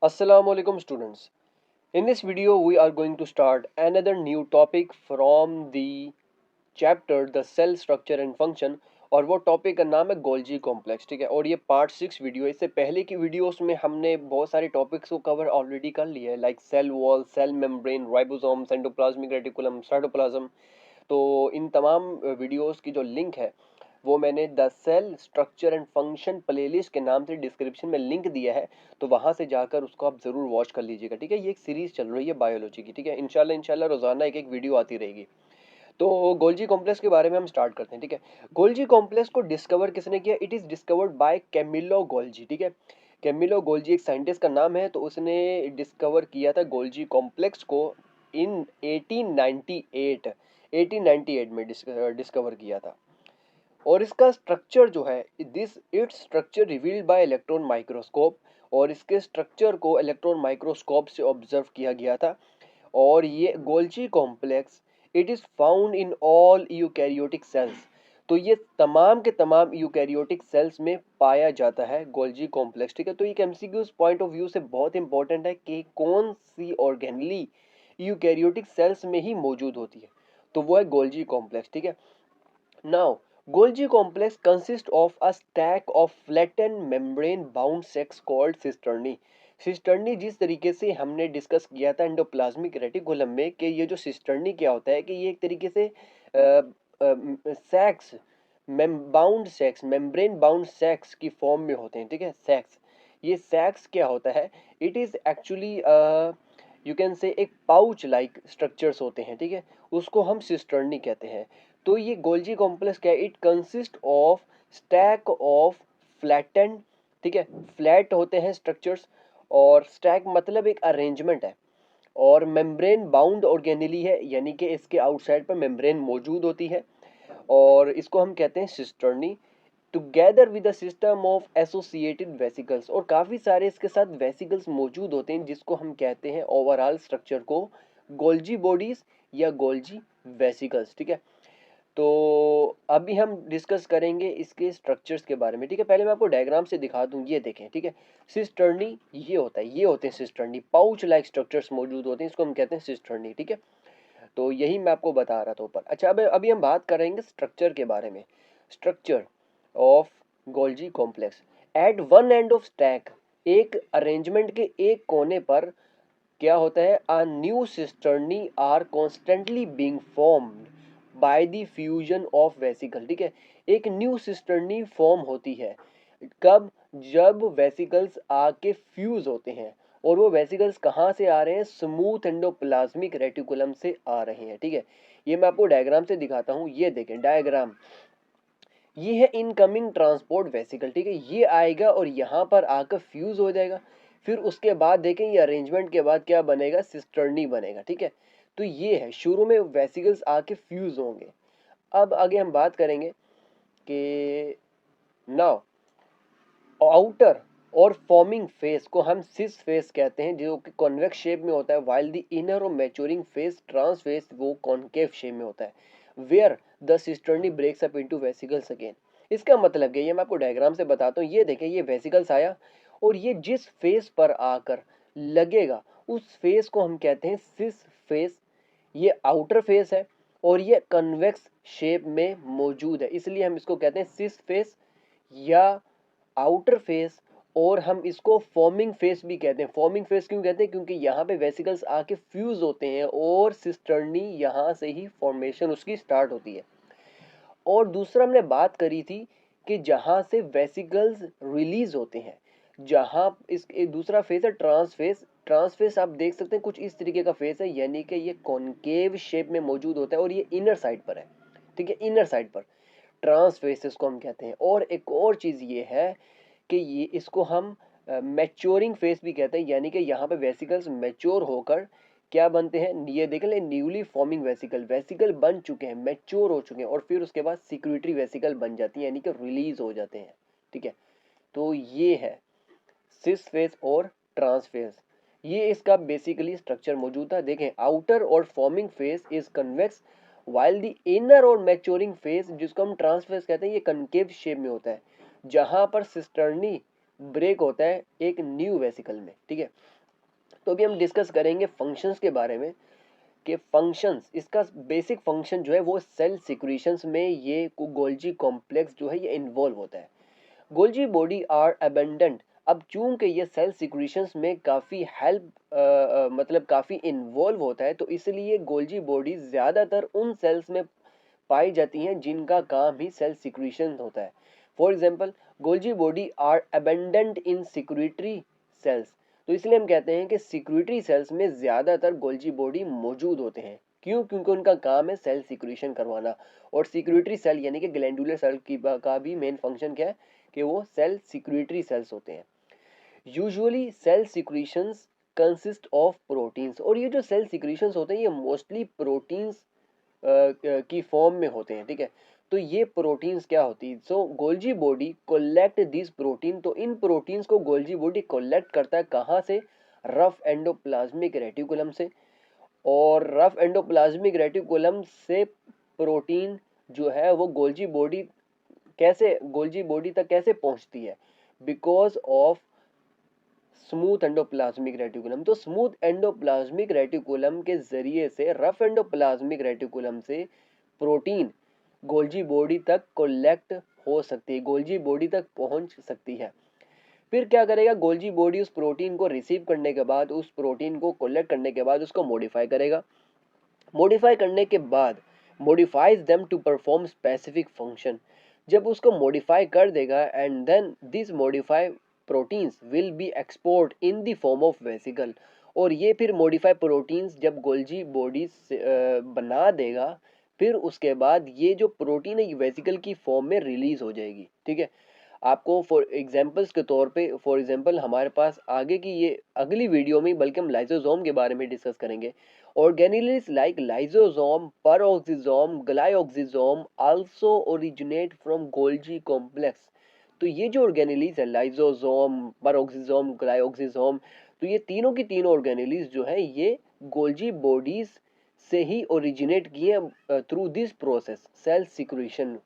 Assalamualaikum students. In this video we are going to start another new topic from the chapter the cell structure and function। और वो topic का नाम है Golgi complex. ठीक है, और ये पार्ट 6 वीडियो है। इससे पहले की वीडियोस में हमने बहुत सारे टॉपिक्स को कवर ऑलरेडी कर लिया है, like cell wall, cell membrane, ribosome, endoplasmic reticulum, cytoplasm. तो इन तमाम वीडियोस की जो लिंक है वो मैंने the cell structure and function playlist के नाम से डिस्क्रिप्शन में लिंक दिया है, तो वहां से जाकर उसको आप जरूर वॉच कर लीजिएगा। ठीक है, ये एक सीरीज चल रही है बायोलॉजी की। ठीक है, इंशाल्लाह इंशाल्लाह रोजाना एक एक वीडियो आती रहेगी। तो गोल्जी कॉम्प्लेक्स के बारे में हम स्टार्ट करते हैं। ठीक है, गोल्जी कॉम्प्लेक्स को डिस्कवर किसने किया? It is discovered by Camillo Golgi. ठीक है, कैमिलो गोल्जी एक साइंटिस्ट का नाम है, तो उसने डिस्कवर किया था गोल्जी कॉम्प्लेक्स को इन 1898 1898 में डिस्कवर किया था। और इसका स्ट्रक्चर जो है, this its structure revealed bye electron microscope. और इसके स्ट्रक्चर को इलेक्ट्रॉन माइक्रोस्कोप से ऑब्जर्व किया गया था। और ये Golgi complex it is found in all eukaryotic cells. तो ये तमाम के तमाम यूकैरियोटिक सेल्स में पाया जाता है गोल्जी कॉम्प्लेक्स। ठीक है, तो ये एमसीक्यूज पॉइंट ऑफ व्यू से बहुत इंपॉर्टेंट है कि कौन सी ऑर्गेनली यूकैरियोटिक सेल्स में ही मौजूद होती है, तो वो है गोल्जी कॉम्प्लेक्स। ठीक है, now, Golgi complex consists of a stack of flattened membrane bound sacs called cisternae। Cisternae जिस तरीके से हमने डिस्कस किया था एंडोप्लाज्मिक रेटिकुलम में कि ये जो सिस्टर्नी क्या होता है कि ये एक तरीके से सैक्स, बाउंड सैक्स, मेम्ब्रेन बाउंड सैक्स की फॉर्म में होते हैं। ठीक है, सैक्स, ये सैक्स क्या होता है? It is actually you can say एक पाउच लाइक स्ट्रक्चर्स होते हैं। ठीक है, उसको हम सिस्टर्नी कहते हैं। तो ये गोल्जी कॉम्प्लेक्स क्या है? It consist of stack of flattened, ठीक है, फ्लैट होते हैं स्ट्रक्चर्स, और स्टैक मतलब एक अरेंजमेंट है, और मेम्ब्रेन बाउंड ऑर्गेनेली है, यानी कि इसके आउटसाइड पर मेम्ब्रेन मौजूद होती है, और इसको हम कहते हैं cisternae, together with the system of associated vesicles. और काफ़ी सारे इसके साथ वेसिकल्स मौजूद होते हैं, जिसको हम कहते हैं ओवरऑल स्ट्रक्चर को गोल्जी बॉडीज या गोल्जी वेसिकल्स। ठीक है, तो अभी हम डिस्कस करेंगे इसके स्ट्रक्चर्स के बारे में। ठीक है, पहले मैं आपको डायग्राम से दिखा दूं, ये देखें। ठीक है, सिस्टर्नी ये होता है, ये होते हैं सिस्टर्नी, पाउच लाइक स्ट्रक्चर्स मौजूद होते हैं, इसको हम कहते हैं सिस्टर्नी। ठीक है, तो यही मैं आपको बता रहा था ऊपर। अच्छा, अब अभी हम बात करेंगे स्ट्रक्चर के बारे में। Structure of Golgi complex, at one end of stack, एक अरेंजमेंट के एक कोने पर क्या होता है? A new cisternae are constantly being formed by the fusion of vesicle. ठीक है, एक न्यू सिस्टर्नी फॉर्म होती है कब? जब वेसिकल्स आके फ्यूज होते हैं। और वो वेसिकल्स कहाँ से आ रहे हैं? स्मूथ एंडोप्लाज्मिक रेटिकुलम से आ रहे हैं। ठीक है, ये मैं आपको डायग्राम से दिखाता हूँ, ये देखें डायग्राम, ये है इनकमिंग ट्रांसपोर्ट वेसिकल। ठीक है, ये आएगा और यहाँ पर आकर फ्यूज हो जाएगा। फिर उसके बाद देखें ये अरेंजमेंट के बाद क्या बनेगा? सिस्टर्नी बनेगा। ठीक है, तो ये है शुरू में वेसिकल्स आके फ्यूज होंगे। अब आगे हम बात करेंगे कि नाउ आउटर और फॉर्मिंग फेस को हम सिस फेस कहते हैं, जो कि कॉन्वेक्स शेप में होता है, वाइल द इनर और मैच्योरिंग फेस ट्रांस फेस वो कॉनकेव शेप में होता है, where the cisternae breaks up into vesicles again. इसका मतलब क्या है? ये मैं आपको डायग्राम से बताता हूँ। ये देखें, ये वेसिकल्स आया और ये जिस फेस पर आकर लगेगा उस फेस को हम कहते हैं सिस फेस। ये आउटर फेस है और ये कन्वेक्स शेप में मौजूद है, इसलिए हम इसको कहते हैं सिस फेस या आउटर फेस। और हम इसको फॉर्मिंग फेस भी कहते हैं। फॉर्मिंग फेस क्यों कहते हैं? क्योंकि यहाँ पे वेसिकल्स आके फ्यूज होते हैं और सिस्टर्नी यहाँ से ही फॉर्मेशन उसकी स्टार्ट होती है। और दूसरा हमने बात करी थी कि जहाँ से वेसिकल्स रिलीज होते हैं, जहाँ इस दूसरा फेस है ट्रांस फेस। ट्रांस फेस आप देख सकते हैं कुछ इस तरीके का फेस है, यानी कि ये कॉनकेव शेप में मौजूद होता है और ये इनर साइड पर है। ठीक है, इनर साइड पर ट्रांस फेस इसको हम कहते हैं। और एक और चीज़ ये है कि ये इसको हम मैच्योरिंग फेस भी कहते हैं, यानी कि यहाँ पे वेसिकल्स मैच्योर होकर क्या बनते हैं? ये देख लें, न्यूली फॉर्मिंग वेसिकल, वेसिकल बन चुके हैं, मैच्योर हो चुके हैं, और फिर उसके बाद सिक्यूरिटरी वेसिकल बन जाती है, यानी कि रिलीज हो जाते हैं। ठीक है, तो ये है सिस फेस और ट्रांस फेस। ये इसका बेसिकली स्ट्रक्चर मौजूद था। देखें, आउटर और forming face is convex, while the inner और मैच्योरिंग फेस जिसको हम ट्रांस फेस कहते हैं, ये कनकेव शेप में होता है, जहां पर सिस्टर्नी ब्रेक होता है एक न्यू वेसिकल में, ठीक है। तो अभी हम डिस्कस करेंगे फंक्शंस के बारे में कि फंक्शंस, इसका बेसिक फंक्शन जो है वो सेल सिक्रीशंस में ये गोल्जी कॉम्प्लेक्स जो है ये इन्वॉल्व होता है। Golgi body are abundant. अब चूंकि ये सेल सिक्रीशंस में काफ़ी हेल्प मतलब काफ़ी इन्वॉल्व होता है, तो इसलिए गोल्जी बॉडी ज़्यादातर उन सेल्स में पाई जाती हैं जिनका काम ही सेल सिक्रीशन होता है। For example, Golgi body are abundant in secretory cells. तो इसलिए हम कहते हैं कि सिक्रीटरी सेल्स में ज़्यादातर गोल्जी बॉडी मौजूद होते हैं। क्यों? क्योंकि उनका काम है सेल सिक्रीशन करवाना। और सिक्रीटरी सेल यानी कि ग्लैंडुलर सेल की का भी मेन फंक्शन क्या है कि वो सेल सिक्रीटरी सेल्स होते हैं। Usually cell secretions consist of proteins. और ये जो सेल सिक्रीशंस होते हैं ये मोस्टली प्रोटीन्स की फॉर्म में होते हैं, ठीक है। तो ये प्रोटीन्स क्या होती है? So Golgi body collect this protein. तो इन प्रोटीन्स को गोल्जी बॉडी कोलेक्ट करता है कहाँ से? रफ एंडोप्लाज्मिक रेटिकुलम से। और रफ एंडोप्लाज्मिक रेटिकुलम से प्रोटीन जो है वो गोल्जी बॉडी तक कैसे पहुंचती है? Because of smooth endoplasmic reticulum. तो स्मूथ एंडोप्लाज्मिक रेटिकुलम के जरिए से रफ एंडोप्लाज्मिक रेटिकुलम से प्रोटीन गोल्जी बॉडी तक कोलेक्ट हो सकती है, गोल्जी बॉडी तक पहुंच सकती है। फिर क्या करेगा गोल्जी बॉडी? उस प्रोटीन को रिसीव करने के बाद, उस प्रोटीन को कोलेक्ट करने के बाद उसको मॉडिफाई करेगा। मॉडिफाई करने के बाद modifies them to perform specific function. जब उसको मॉडिफाई कर देगा and then this modify proteins will be export in the form of vesicle. और ये फिर मॉडिफाई प्रोटीन्स जब गोल्जी बॉडी बना देगा, फिर उसके बाद ये जो प्रोटीन है वेसिकल की फॉर्म में रिलीज हो जाएगी, ठीक है। आपको फॉर एग्जांपल्स के तौर पे, फॉर एग्जांपल हमारे पास आगे की ये अगली वीडियो में बल्कि हम लाइसोसोम के बारे में डिस्कस करेंगे। Organelles like lysosome, peroxisome, glyoxysome also originate from Golgi complex. तो ये जो ऑर्गेनेलीज है लाइसोसोम, पेरोक्सिसोम, ग्लाइकोक्सिसोम, तो ये तीनों की तीनों ऑर्गेनेलीज जो है ये गोल्जी बॉडीज से ही ओरिजिनेट किए through this process cell secretion.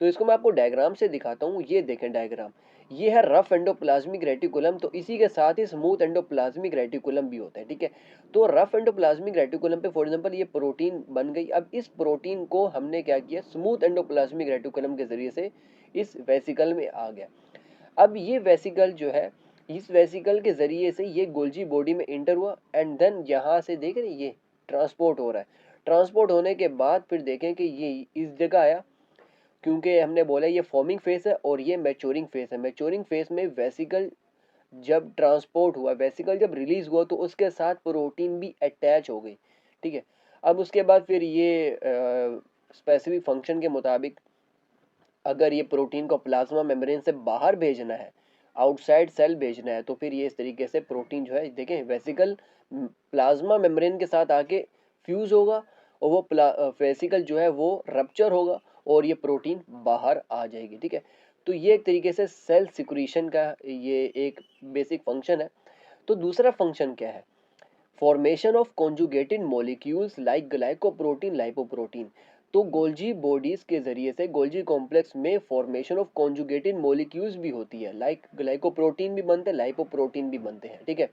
तो इसको मैं आपको डायग्राम से दिखाता हूँ। ये देखें डायग्राम, ये है रफ एंडोप्लाज्मिक रेटिकुलम। तो इसी के साथ ही स्मूथ एंडोप्लाज्मिक रेटिकुलम भी होता है, ठीक है। तो रफ एंडोप्लाज्मिक रेटिकुलम पे फॉर एग्जांपल ये प्रोटीन बन गई। अब इस प्रोटीन को हमने क्या किया? स्मूथ एंडोप्लाज्मिक रेटिकुलम के जरिए से इस वेसिकल में आ गया। अब ये वेसिकल जो है, इस वेसिकल के जरिए से ये गोल्जी बॉडी में इंटर हुआ एंड देन यहाँ से देख रहे ये ट्रांसपोर्ट हो रहा है। ट्रांसपोर्ट होने के बाद फिर देखें कि ये इस जगह आया, क्योंकि हमने बोला ये फॉर्मिंग फेस है और ये मैच्योरिंग फेस है। मैच्योरिंग फेस में वेसिकल जब ट्रांसपोर्ट हुआ, वेसिकल जब रिलीज हुआ, तो उसके साथ प्रोटीन भी अटैच हो गई, ठीक है। अब उसके बाद फिर ये स्पेसिफिक फंक्शन के मुताबिक अगर ये प्रोटीन को प्लाज्मा मेम्ब्रेन से बाहर भेजना है, आउटसाइड सेल भेजना है, तो फिर ये इस तरीके से प्रोटीन जो है देखें वेसिकल प्लाज्मा मेम्ब्रेन के साथ आके फ्यूज होगा और वो वेसिकल जो है वो रप्चर होगा और ये प्रोटीन बाहर आ जाएगी, ठीक है। तो ये एक तरीके से सेल सिक्रीशन का ये एक बेसिक फंक्शन है। तो दूसरा फंक्शन क्या है? Formation of conjugated molecules like glycoprotein, lipoprotein. तो गोल्जी बॉडीज के जरिए से गोल्जी कॉम्प्लेक्स में फॉर्मेशन ऑफ कॉन्जुगेटेड मॉलिक्यूल्स भी होती है, लाइक ग्लाइकोप्रोटीन भी बनते हैं, लाइपोप्रोटीन भी बनते हैं, ठीक है।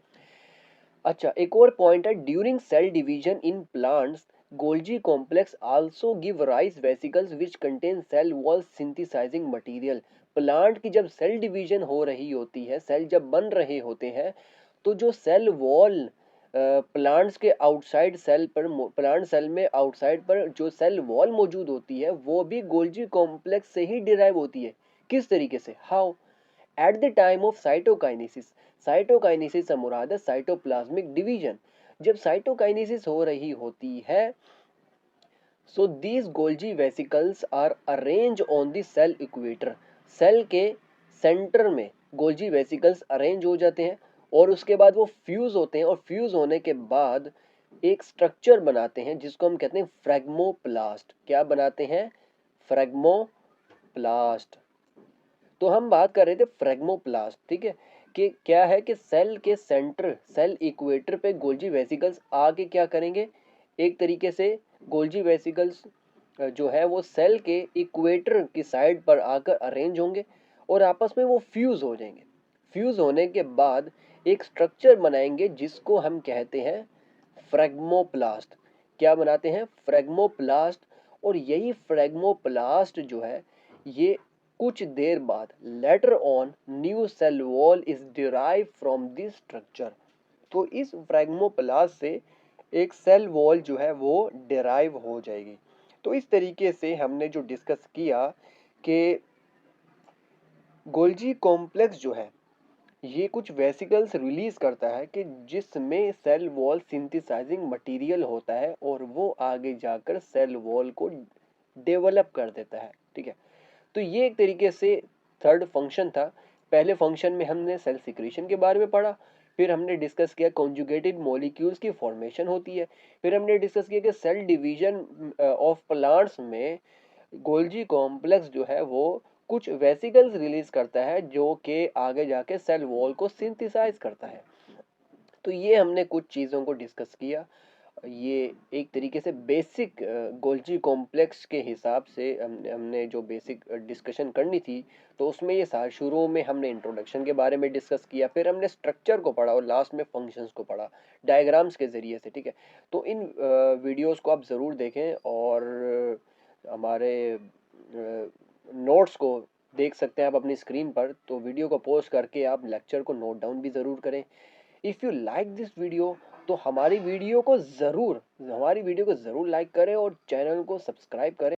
अच्छा, एक और पॉइंट है, during cell division in plants Golgi complex also give rise vesicles which contain cell wall synthesising material. Plant की जब सेल डिवीजन हो रही होती है, सेल जब बन रहे होते हैं, तो जो सेल वॉल प्लांट्स के आउटसाइड सेल पर, प्लांट सेल में आउटसाइड पर जो सेल वॉल मौजूद होती है वो भी गोल्जी कॉम्प्लेक्स से ही डिराइव होती है। किस तरीके से? How? At the time of cytokinesis. Cytokinesis से मुराद है साइटोप्लाज्मिक डिवीजन। जब साइटोकाइनेसिस हो रही होती है, so these Golgi vesicles are arrange on the cell equator. Cell के सेंटर में गोल्जी वेसिकल्स अरेंज हो जाते हैं और उसके बाद वो फ्यूज होते हैं और फ्यूज होने के बाद एक स्ट्रक्चर बनाते हैं जिसको हम कहते हैं फ्रेगमोप्लास्ट। क्या बनाते हैं? फ्रेगमोप्लास्ट। तो हम बात कर रहे थे फ्रेगमोप्लास्ट, ठीक है। कि क्या है कि सेल के सेंटर, सेल इक्वेटर पे गोल्जी वेसिकल्स आके क्या करेंगे? एक तरीके से गोल्जी वेसिकल्स जो है वो सेल के इक्वेटर की साइड पर आकर अरेंज होंगे और आपस में वो फ्यूज हो जाएंगे। फ्यूज होने के बाद एक स्ट्रक्चर बनाएंगे जिसको हम कहते हैं फ्रेगमोप्लास्ट। क्या बनाते हैं? फ्रेगमोप्लास्ट। और यही फ्रेगमोप्लास्ट जो है ये कुछ देर बाद later on new cell wall is derive from this structure. तो इस फ्रेगमोप्लास्ट से एक सेल वॉल जो है वो डिराइव हो जाएगी। तो इस तरीके से हमने जो डिस्कस किया कि गोल्जी कॉम्प्लेक्स जो है ये कुछ वेसिकल्स रिलीज करता है कि जिसमें सेल वॉल सिंथेसाइजिंग मटेरियल होता है और वो आगे जाकर सेल वॉल को डेवलप कर देता है। ठीक है, तो ये एक तरीके से थर्ड फंक्शन था। पहले फंक्शन में हमने सेल सिक्रीशन के बारे में पढ़ा, फिर हमने डिस्कस किया कॉन्जुगेटेड मॉलिक्यूल्स की फॉर्मेशन होती है, फिर हमने डिस्कस किया कि सेल डिवीजन ऑफ प्लांट्स में गोल्जी कॉम्प्लेक्स जो है वो कुछ वेसिकल्स रिलीज करता है जो कि आगे जाके सेल वॉल को सिंथेसाइज करता है। तो ये हमने कुछ चीज़ों को डिस्कस किया। ये एक तरीके से बेसिक गोल्जी कॉम्प्लेक्स के हिसाब से हमने जो बेसिक डिस्कशन करनी थी तो उसमें ये सारा शुरू में हमने इंट्रोडक्शन के बारे में डिस्कस किया, फिर हमने स्ट्रक्चर को पढ़ा और लास्ट में फंक्शंस को पढ़ा डायग्राम्स के ज़रिए से। ठीक है, तो इन वीडियोस को आप ज़रूर देखें और हमारे नोट्स को देख सकते हैं आप अपनी स्क्रीन पर। तो वीडियो को पॉज करके आप लेक्चर को नोट डाउन भी ज़रूर करें। If you like this video तो हमारी वीडियो को ज़रूर लाइक करें और चैनल को सब्सक्राइब करें।